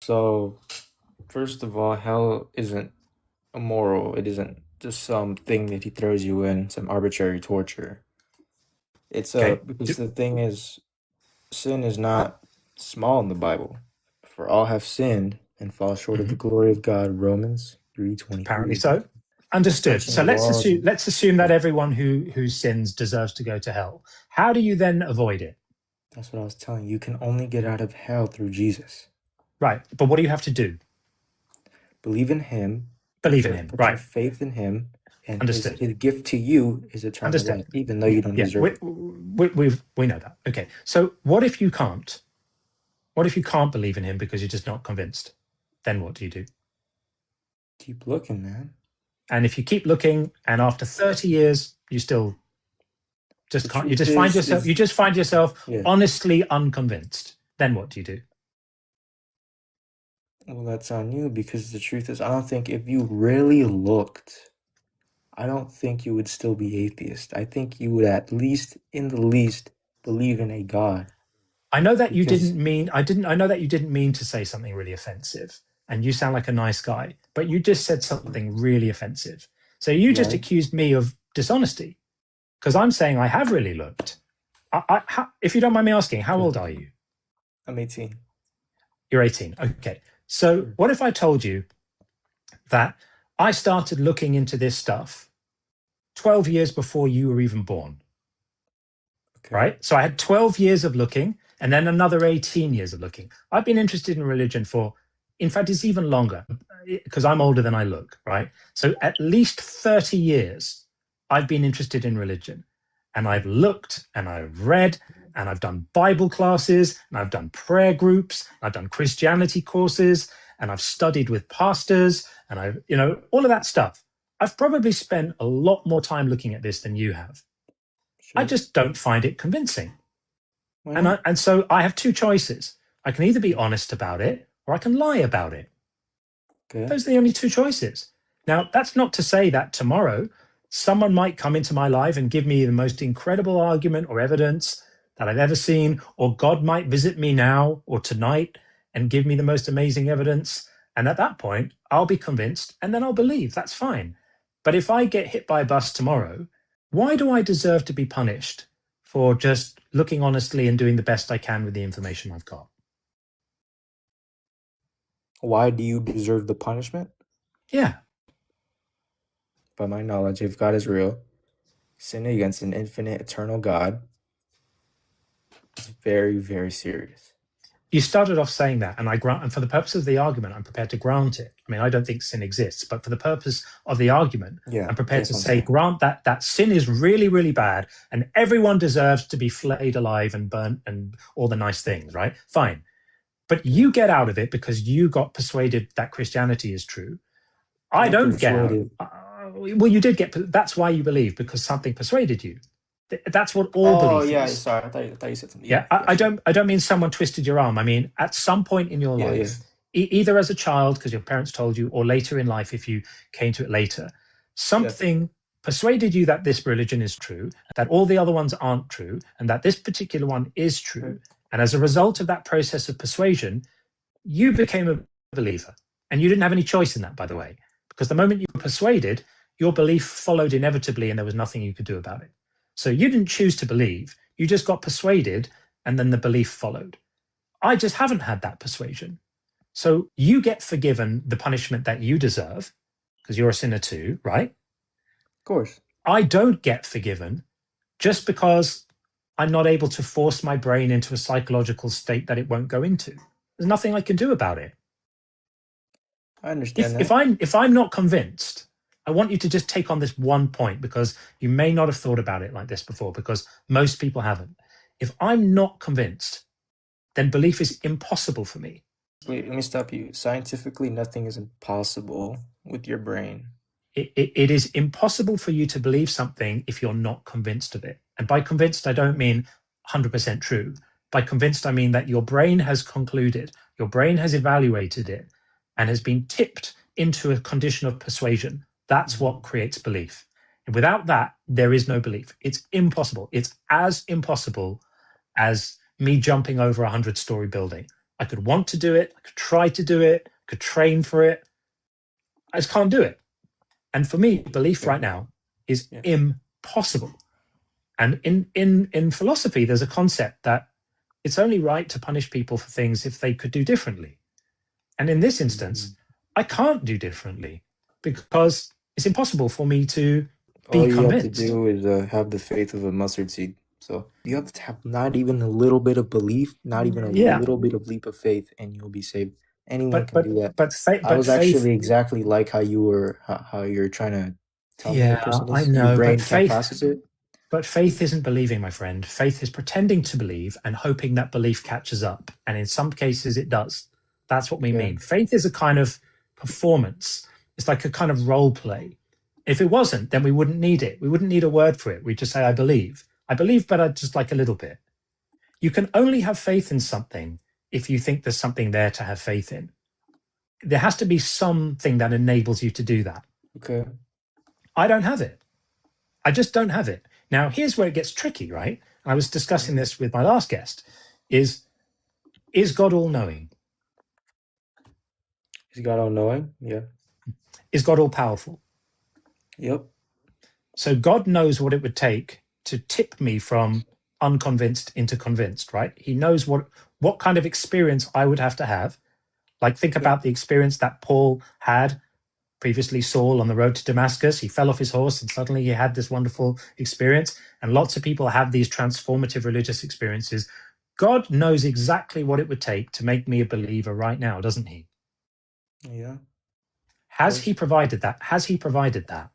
So, first of all, hell isn't immoral. It isn't just some thing that he throws you in, some arbitrary torture. It's Okay. because the thing is, sin is not small in the Bible. For all have sinned and fall short of the Mhm. glory of God. Romans Apparently 3:23. so. Understood. Touching So the let's laws. assume that everyone who sins deserves to go to hell. How do you then avoid it? That's what I was telling you. You can only get out of hell through Jesus. Right. But what do you have to do? Believe in Him. Believe in First, him. put your Right. faith in Him, and Understood. His gift to you is eternal Understood. life, even though Yeah. you don't Yeah. deserve it. We know that. Okay. So what if you can't? What if you can't believe in him because you're just not convinced? Then what do you do? Keep looking, man. And if you keep looking, and after 30 years, you still The just can't. truth You just find yourself yeah. honestly unconvinced. Then what do you do? Well, that's on you because the truth is, I don't think if you really looked, I don't think you would still be atheist. I think you would at least, in the least, believe in a God. I know that you Because, didn't mean. I know that you didn't mean to say something really offensive, and you sound like a nice guy, but you just said something really offensive. So you just like, accused me of dishonesty because I'm saying I have really looked. If you don't mind me asking, how old are you? I'm 18. You're 18. Okay. So Sure. what if I told you that I started looking into this stuff 12 years before you were even born, Okay. right? So I had 12 years of looking and then another 18 years of looking. I've been interested in religion for, in fact, it's even longer because I'm older than I look, right? So at least 30 years, I've been interested in religion and I've looked and I've read and I've done Bible classes and I've done prayer groups, I've done Christianity courses and I've studied with pastors and I've, all of that stuff. I've probably spent a lot more time looking at this than you have. I Sure. just don't find it convincing. Why And not? so I have two choices. I can either be honest about it or I can lie about it. Okay. Those are the only two choices. Now, that's not to say that tomorrow someone might come into my life and give me the most incredible argument or evidence that I've ever seen, or God might visit me now or tonight and give me the most amazing evidence. And at that point, I'll be convinced and then I'll believe. That's fine. But if I get hit by a bus tomorrow, why do I deserve to be punished for just looking honestly and doing the best I can with the information I've got? Why do you deserve the punishment? Yeah. By my knowledge, if God is real, sinning against an infinite, eternal God is very, very serious. You started off saying that, and and for the purpose of the argument, I'm prepared to grant it. I mean, I don't think sin exists, but for the purpose of the argument, Yeah, I'm prepared that's to what I'm say, saying. grant that sin is really, really bad, and everyone deserves to be flayed alive and burnt and all the nice things, right? Fine. But Okay. you get out of it because you got persuaded that Christianity is true. I Not don't get out. persuaded. Well, you did get. That's why you believe, because something persuaded you. That's what all Oh belief yeah, is. sorry. I thought you said something. Yeah, Yeah, yeah, sure. I don't mean someone twisted your arm. I mean, at some point in your Yeah, yeah. life, either as a child because your parents told you, or later in life if you came to it later, Yes. something persuaded you that this religion is true, that all the other ones aren't true, and that this particular one is Right. true. And as a result of that process of persuasion, you became a believer. And you didn't have any choice in that, by the way, because the moment you were persuaded, your belief followed inevitably and there was nothing you could do about it. So you didn't choose to believe, you just got persuaded and then the belief followed. I just haven't had that persuasion. So you get forgiven the punishment that you deserve because you're a sinner too, right? Of course. I don't get forgiven just because I'm not able to force my brain into a psychological state that it won't go into. There's nothing I can do about it. I understand If that. I'm not convinced, I want you to just take on this one point because you may not have thought about it like this before, because most people haven't. If I'm not convinced, then belief is impossible for me. Wait, let me stop you. Scientifically, nothing is impossible with your brain. It is impossible for you to believe something if you're not convinced of it. And by convinced, I don't mean 100% true. By convinced, I mean that your brain has concluded, your brain has evaluated it, and has been tipped into a condition of persuasion. That's what creates belief. And without that, there is no belief. It's impossible. It's as impossible as me jumping over a 100-story building. I could want to do it. I could try to do it. I could train for it. I just can't do it. And for me, belief right now is impossible. And in philosophy, there's a concept that it's only right to punish people for things if they could do differently. And in this instance, I can't do differently because it's impossible for me to be All you have to convinced. do is have the faith of a mustard seed. So you have to have not even a little bit of belief, not even a little bit of leap of faith, and you'll be saved. Anyone can do that. I was faith, actually exactly like how you're trying to tell me a person I is. Your know, brain can't process it. But faith isn't believing, my friend. Faith is pretending to believe and hoping that belief catches up. And in some cases, it does. That's what we mean. Faith is a kind of performance. It's like a kind of role play. If it wasn't, then we wouldn't need it. We wouldn't need a word for it. We'd just say, I believe. I believe, but I just like a little bit. You can only have faith in something if you think there's something there to have faith in. There has to be something that enables you to do that. Okay. I don't have it. I just don't have it. Now, here's where it gets tricky, right? I was discussing this with my last guest. Is God all-knowing? Is God all-knowing? Yeah. Is God all-powerful? Yep. So God knows what it would take to tip me from unconvinced into convinced, right? He knows what kind of experience I would have to have. Like, think about the experience that Paul had previously, Saul, on the road to Damascus. He fell off his horse and suddenly he had this wonderful experience. And lots of people have these transformative religious experiences. God knows exactly what it would take to make me a believer right now, doesn't he? Yeah. Has he provided that? Has he provided that?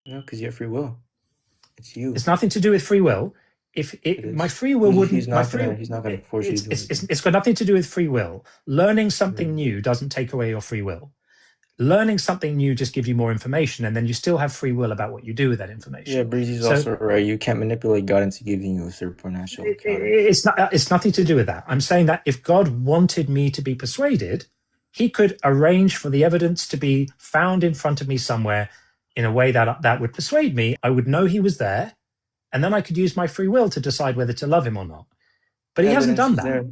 No, because you have free will. It's you. It's nothing to do with free will. If my free will wouldn't, he's not going to force you to do it. It's got nothing to do with free will. Learning something new doesn't take away your free will. Learning something new just gives you more information, and then you still have free will about what you do with that information. Yeah, Breezy's also right. You can't manipulate God into giving you a supernatural encounter. It's nothing to do with that. I'm saying that if God wanted me to be persuaded, he could arrange for the evidence to be found in front of me somewhere in a way that would persuade me. I would know he was there, and then I could use my free will to decide whether to love him or not. But he hasn't done that.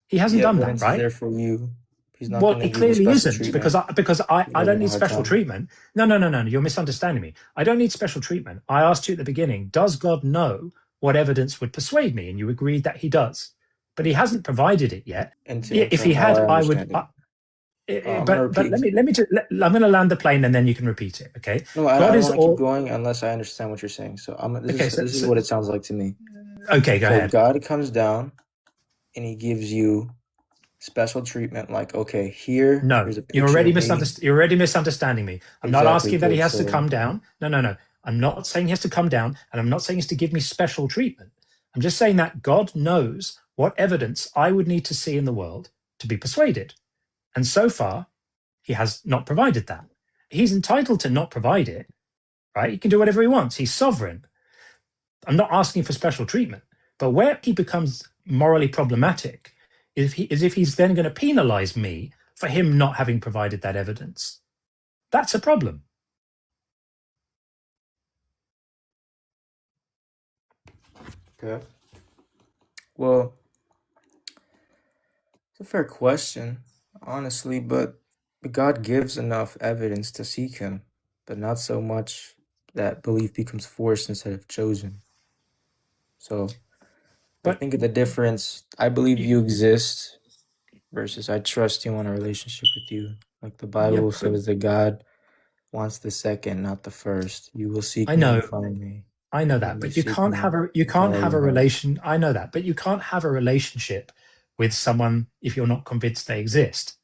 He hasn't done that, right? There for you. He's not well, it clearly isn't treatment. because I don't need special treatment. No. You're misunderstanding me. I don't need special treatment. I asked you at the beginning, does God know what evidence would persuade me? And you agreed that he does. But he hasn't provided it yet. If he had, I would. But let me just. I'm going to land the plane and then you can repeat it. Okay. No, I don't want to keep going unless I understand what you're saying. So this is what it sounds like to me. Okay, go ahead. God comes down and he gives you special treatment, like, okay, here. No, you're already misunderstanding me. I'm not asking that he has to come down. No. I'm not saying he has to come down, and I'm not saying he's to give me special treatment. I'm just saying that God knows what evidence I would need to see in the world to be persuaded. And so far, he has not provided that. He's entitled to not provide it, right? He can do whatever he wants. He's sovereign. I'm not asking for special treatment. But where he becomes morally problematic is if he's then going to penalize me for him not having provided that evidence. That's a problem. Okay. Well, it's a fair question, honestly, but God gives enough evidence to seek him, but not so much that belief becomes forced instead of chosen. So I think of the difference. I believe you exist versus I trust you in a relationship with you. Like the Bible says that God wants the second, not the first. You will seek me and find me. I know that, but you can't have a relation. I know that, but you can't have a relationship with someone if you're not convinced they exist.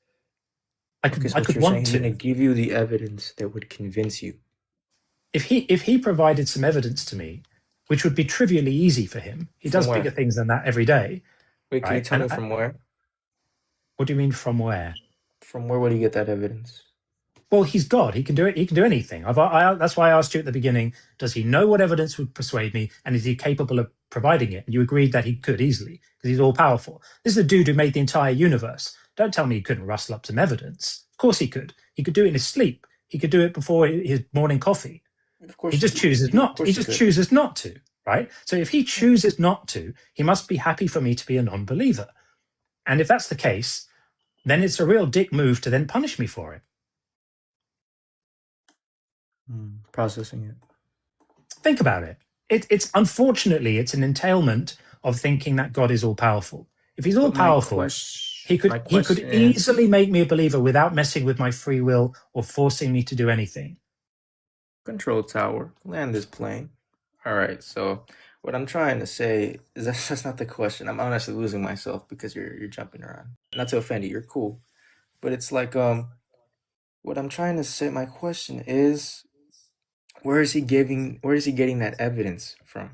I could want to. He's going to give you the evidence that would convince you. If he provided some evidence to me, which would be trivially easy for him, he does bigger things than that every day. Wait, can you tell me from where? What do you mean from where? From where would he get that evidence? Well, he's God. He can do it. He can do anything. That's why I asked you at the beginning, does he know what evidence would persuade me, and is he capable of providing it? And you agreed that he could easily, because he's all-powerful. This is the dude who made the entire universe. Don't tell me he couldn't rustle up some evidence. Of course he could. He could do it in his sleep. He could do it before his morning coffee. Of course he just chooses not. He just chooses not to, right? So if he chooses not to, he must be happy for me to be a non-believer. And if that's the case, then it's a real dick move to then punish me for it. Processing it. Think about it. It's unfortunately, it's an entailment of thinking that God is all powerful. If he's all powerful, he could easily make me a believer without messing with my free will or forcing me to do anything. Control tower, land this plane. All right, so what I'm trying to say is that's not the question. I'm honestly losing myself because you're jumping around. Not to offend you, you're cool, but it's like what I'm trying to say. My question is, where is he getting that evidence from?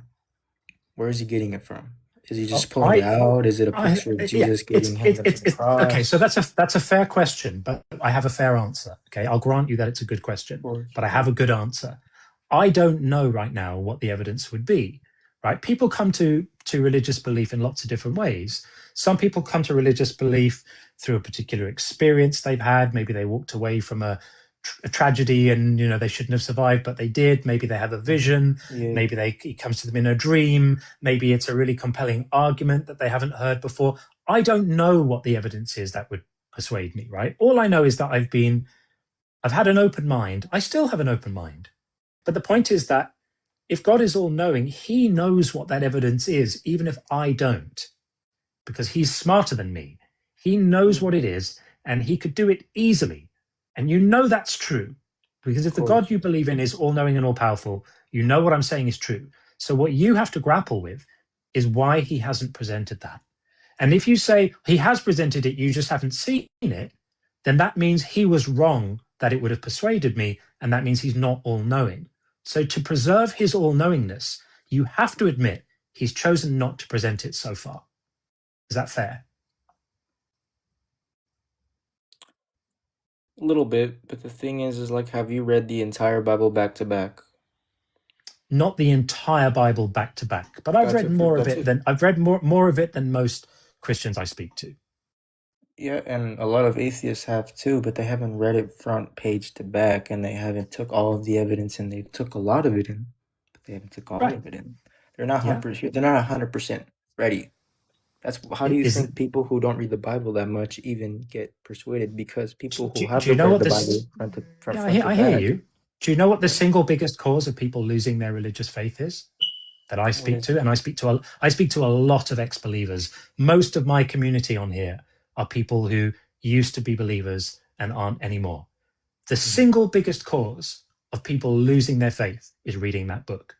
Where is he getting it from? Is he just pulling it out? Is it a picture of Jesus getting hanged on the cross? Okay, so that's a fair question, but I have a fair answer. Okay, I'll grant you that it's a good question, but I have a good answer. I don't know right now what the evidence would be. Right? People come to religious belief in lots of different ways. Some people come to religious belief through a particular experience they've had. Maybe they walked away from a tragedy and they shouldn't have survived, but they did. Maybe they have a vision. Maybe it comes to them in a dream. Maybe it's a really compelling argument that they haven't heard before. I don't know what the evidence is that would persuade me, right? All I know is that I've had an open mind. I still have an open mind. But the point is that if God is all knowing, he knows what that evidence is, even if I don't, because he's smarter than me. He knows what it is, and he could do it easily. And that's true, because if the God you believe in is all knowing and all powerful, what I'm saying is true. So what you have to grapple with is why he hasn't presented that. And if you say he has presented it, you just haven't seen it, then that means he was wrong, that it would have persuaded me, and that means he's not all knowing. So to preserve his all-knowingness, you have to admit he's chosen not to present it so far. Is that fair? A little bit, but the thing is like, have you read the entire Bible back to back? Not the entire Bible back to back, but I've read more of it than most Christians I speak to. Yeah, and a lot of atheists have too, but they haven't read it front page to back, and they haven't took all of the evidence, and they took a lot of it in, but they haven't took all of it in. They're not 100%. They're not 100% ready. How do you think people who don't read the Bible that much even get persuaded? Because people who have read the Bible front to back. I hear you. Do you know what the single biggest cause of people losing their religious faith is? That I speak to, and I speak to a lot of ex-believers. Most of my community on here are people who used to be believers and aren't anymore. The single biggest cause of people losing their faith is reading that book.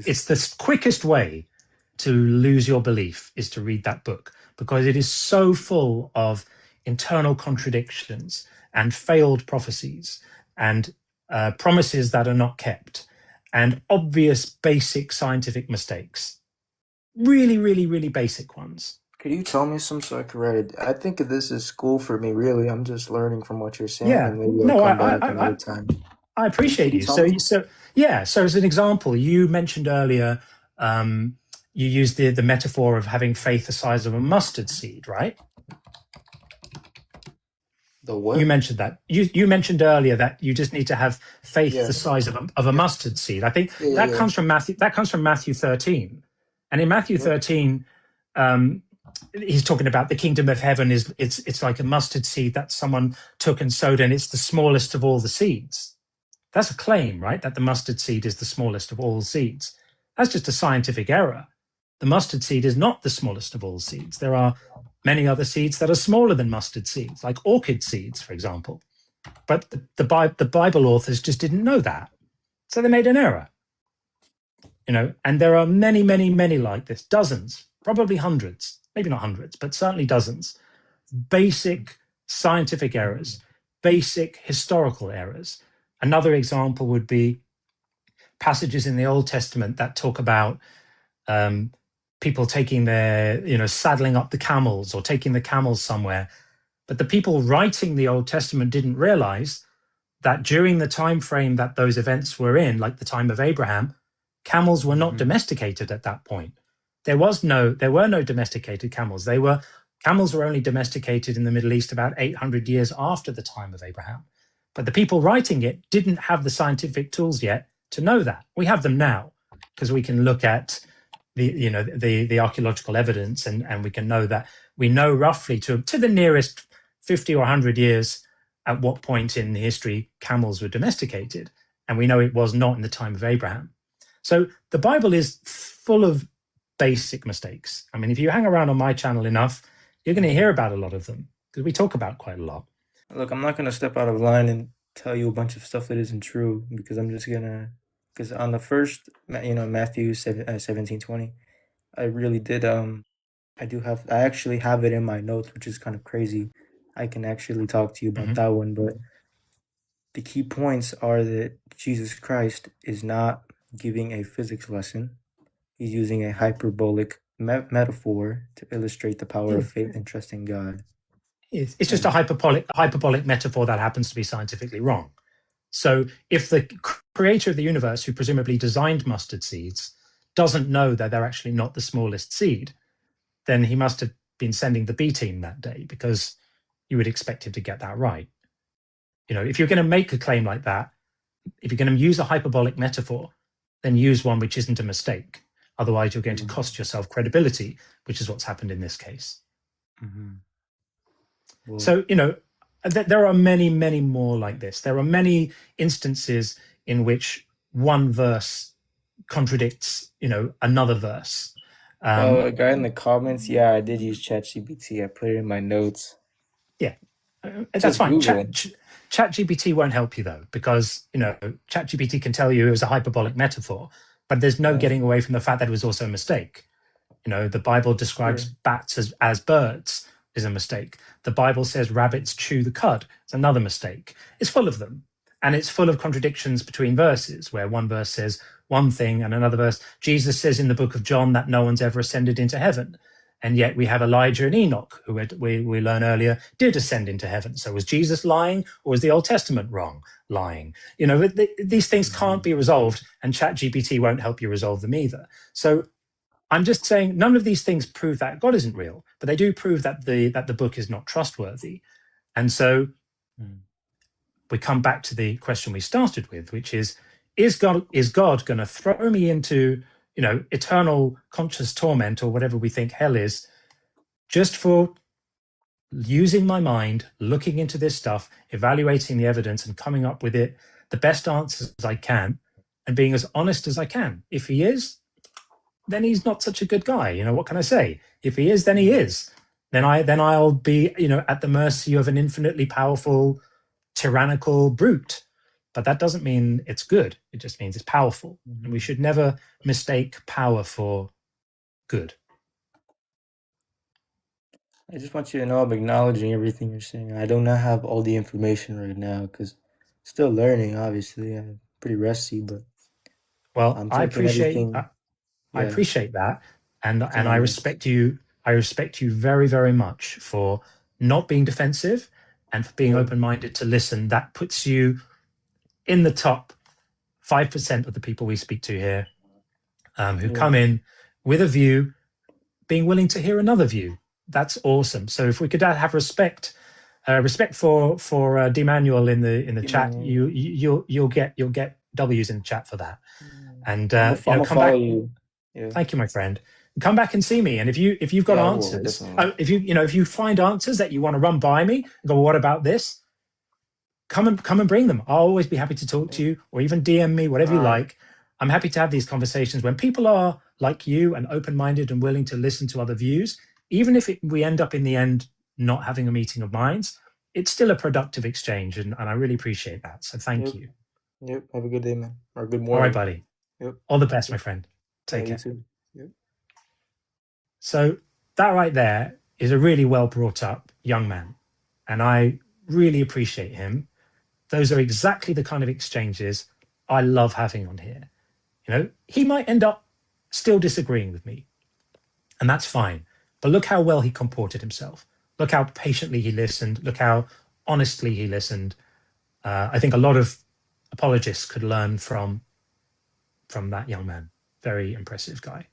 It's the quickest way to lose your belief is to read that book, because it is so full of internal contradictions and failed prophecies and promises that are not kept and obvious basic scientific mistakes. Really, really, really basic ones. Could you tell me some so I can read it? I think this is school for me, really. I'm just learning from what you're saying, and maybe I'll come back another time. I appreciate you. So as an example, you mentioned earlier, you used the metaphor of having faith the size of a mustard seed, right? The what? You mentioned that. You mentioned earlier that you just need to have faith the size of a mustard seed. I think that comes from Matthew. That comes from Matthew 13, and in Matthew 13, he's talking about the kingdom of heaven it's like a mustard seed that someone took and sowed, and it's the smallest of all the seeds. That's a claim, right? That the mustard seed is the smallest of all seeds. That's just a scientific error. The mustard seed is not the smallest of all seeds. There are many other seeds that are smaller than mustard seeds, like orchid seeds, for example. But the Bible authors just didn't know that. So they made an error. And there are many, many, many like this, dozens, probably hundreds, maybe not hundreds, but certainly dozens. Basic scientific errors, basic historical errors. Another example would be passages in the Old Testament that talk about people taking saddling up the camels or taking the camels somewhere. But the people writing the Old Testament didn't realize that during the time frame that those events were in, like the time of Abraham, camels were not domesticated at that point. There were no domesticated camels. Camels were only domesticated in the Middle East about 800 years after the time of Abraham. But the people writing it didn't have the scientific tools yet to know that. We have them now, because we can look at the archaeological evidence, and we can know that we know roughly to the nearest 50 or 100 years at what point in history camels were domesticated, and we know it was not in the time of Abraham. So the Bible is full of basic mistakes. I mean, if you hang around on my channel enough, you're going to hear about a lot of them because we talk about quite a lot. Look, I'm not gonna step out of line and tell you a bunch of stuff that isn't true because I'm just gonna because on the first, Matthew 17:20, I really did I actually have it in my notes, which is kind of crazy. I can actually talk to you about that one, but the key points are that Jesus Christ is not giving a physics lesson. He's using a hyperbolic metaphor to illustrate the power of faith and trust in God. It's just a hyperbolic metaphor that happens to be scientifically wrong. So if the creator of the universe, who presumably designed mustard seeds, doesn't know that they're actually not the smallest seed, then he must have been sending the B team that day, because you would expect him to get that right. If you're going to make a claim like that, if you're going to use a hyperbolic metaphor, then use one which isn't a mistake. Otherwise, you're going to cost yourself credibility, which is what's happened in this case. Well, So, there are many, many more like this. There are many instances in which one verse contradicts, another verse. a guy in the comments, yeah, I did use ChatGPT. I put it in my notes. Yeah, that's Just fine. Google. ChatGPT won't help you though, because ChatGPT can tell you it was a hyperbolic metaphor, but there's no getting away from the fact that it was also a mistake. The Bible describes bats as birds, is a mistake. The Bible says rabbits chew the cud. It's another mistake. It's full of them. And it's full of contradictions between verses, where one verse says one thing and another verse. Jesus says in the book of John that no one's ever ascended into heaven. And yet we have Elijah and Enoch, who we learn earlier did ascend into heaven. So was Jesus lying, or was the Old Testament lying? These things can't be resolved, and ChatGPT won't help you resolve them either. So I'm just saying none of these things prove that God isn't real, but they do prove that the book is not trustworthy. And so we come back to the question we started with, which is God going to throw me into, eternal conscious torment, or whatever we think hell is, just for using my mind, looking into this stuff, evaluating the evidence and coming up with the best answers I can and being as honest as I can? If he is, then he's not such a good guy. What can I say? If he is, then he is. Then I'll be, at the mercy of an infinitely powerful, tyrannical brute. But that doesn't mean it's good. It just means it's powerful. And we should never mistake power for good. I just want you to know I'm acknowledging everything you're saying. I do not have all the information right now because still learning, obviously. I'm pretty rusty, but well, I'm I taking everything. appreciate that, and I respect you. I respect you very, very much for not being defensive and for being open-minded to listen. That puts you in the top 5% of the people we speak to here, who come in with a view, being willing to hear another view. That's awesome. So if we could have respect for D'Emanuel in the chat, you'll get W's in the chat for that. And come back. You. Yeah. Thank you, my friend. Come back and see me. And if you've got answers, if you find answers that you want to run by me, and go, well, what about this? Come and bring them. I'll always be happy to talk to you, or even DM me, whatever you like. I'm happy to have these conversations when people are like you and open-minded and willing to listen to other views. Even if we end up in the end not having a meeting of minds, it's still a productive exchange, and I really appreciate that. So thank you. Yep. Have a good day, man. Or good morning. All right, buddy. Yep. All the best, my friend. Take care. You too. Yep. So that right there is a really well brought up young man, and I really appreciate him. Those are exactly the kind of exchanges I love having on here. He might end up still disagreeing with me, and that's fine. But look how well he comported himself. Look how patiently he listened. Look how honestly he listened. I think a lot of apologists could learn from that young man. Very impressive guy.